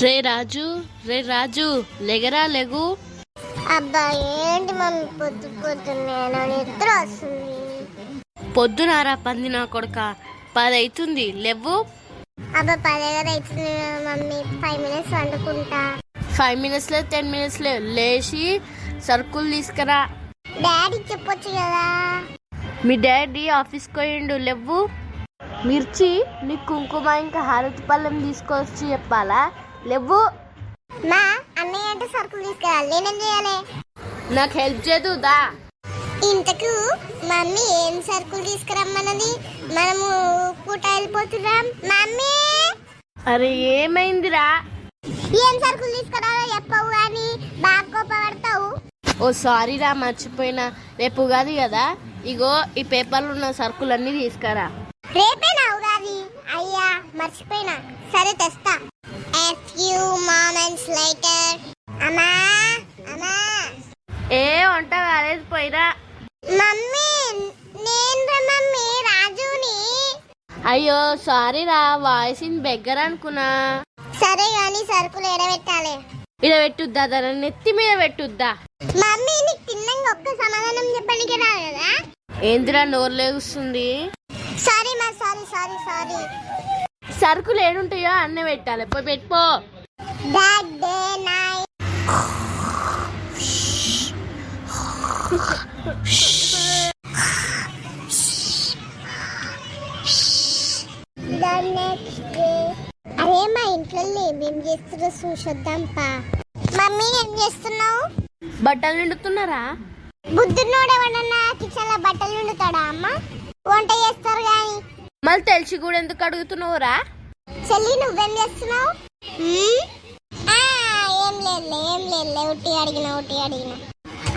రే రాజు లెగరా లెగు. అబ్బా ఏంటి మమ్మీ పొద్దున్నే నిద్ర వస్తుంది. పొద్దునారా పంది నా కొడుక, 10 అవుతుంది లేవు. అబ్బా 10 అవుతుంది మమ్మీ, 5 minutes వండుకుంటా. 5 minutes లేదు 10 minutes లేదు, లేచి సరుకులు తీసుకురా. డాడీ చెప్పొచ్చు కదా. మీ డాడీ ఆఫీస్కి పోయిండు లేవు. మిర్చి నీ కుంకుమ ఇంకా హారతి పళ్ళెం తీసుకొచ్చి చెప్పాలా లేవు. మా అన్నయ్య అంటే సరుకులు తీసుకురాలి, నేనేం చేయాలి? నాకు హెల్ప్ చేయదు దా. ఇంతకు మమ్మీ ఏం సరుకులు తీసుకురమ్మన్నది? మనము పూట వెళ్ళిపోతున్నాం మమ్మీ. అరే ఏమైందిరా? ఏం సరుకులు తీసుకురాలో చెప్పవు కానీ బాగా కోపడతావు. ఓ సారీ రా, మర్చిపోయినా. రేపు ఉగాది కదా, ఇగో ఈ పేపర్లు ఉన్న సరుకులన్నీ తీసుకురా. రేపేనా ఉగాది? అయ్యా మర్చిపోయినా. సరే తెస్తా. A few moments later. అమ్మా అమ్మా. ఏ వంట కాలేదు పోయిరా. మమ్మీ నేను మమ్మీ రాజుని. అయ్యో సారీ రా, వాయిస్ బెగ్గర అనుకున్నా. సరే కానీ సరుకులు ఎడబెట్టాలి. ఇలా పెట్టుద్దా, దాని నెత్తి మీద పెట్టుద్దా. మమ్మీ నీకు తిన్నంగా ఒక్క సమాధానం చెప్పడానికి రాదు కదా. ఏందిరా నోరు లేగుస్తుంది? సారీ మా, సారీ సారీ సారీ. సరుకులు ఏడుంటాయో అన్నీ పెట్టాలి, పోయి పెట్టుకో. That day night. The next day. అరే మా ఇంట్లో ఏమేం చేస్తున్నా చూసొద్దాం పా. మమ్మీ ఏం చేస్తున్నావు? బట్టలు నిండుతున్నారా? బుద్ధున్నోడు ఎవడన్నా కిచెన్ లో బట్టలు నిండుతాడా అమ్మ? వంట చేస్తారు గాని. మళ్ళీ తెలిసి కూడా ఎందుకు అడుగుతున్నావురా? చెల్లి నువ్వేం చేస్తున్నావు? ఏం లేదు ఉట్టి అడిగిన.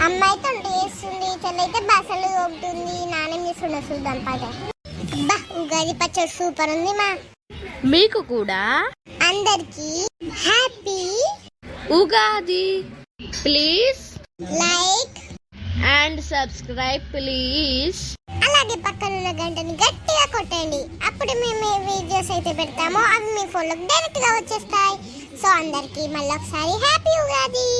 అమ్మాయితో వంట చేస్తుంది, చెల్లి అయితే బసలు తోముతుంది, నానేం చేస్తున్నా చూద్దాం పద. బా ఉగాది పచ్చడి సూపర్ ఉంది మా. మీకు కూడా అందరికి happy Ugadi. Please like and subscribe please. అలాగే పక్కనున్న గంటని గట్టిగా కొట్టండి, అప్పుడు మేము వీడియోస్ అయితే పెడతామో అవి మీ ఫోన్లోకి డైరెక్ట్ గా వచ్చేస్తాయి. సో అందరికి మళ్ళీ ఒకసారి హ్యాపీ ఉగాది.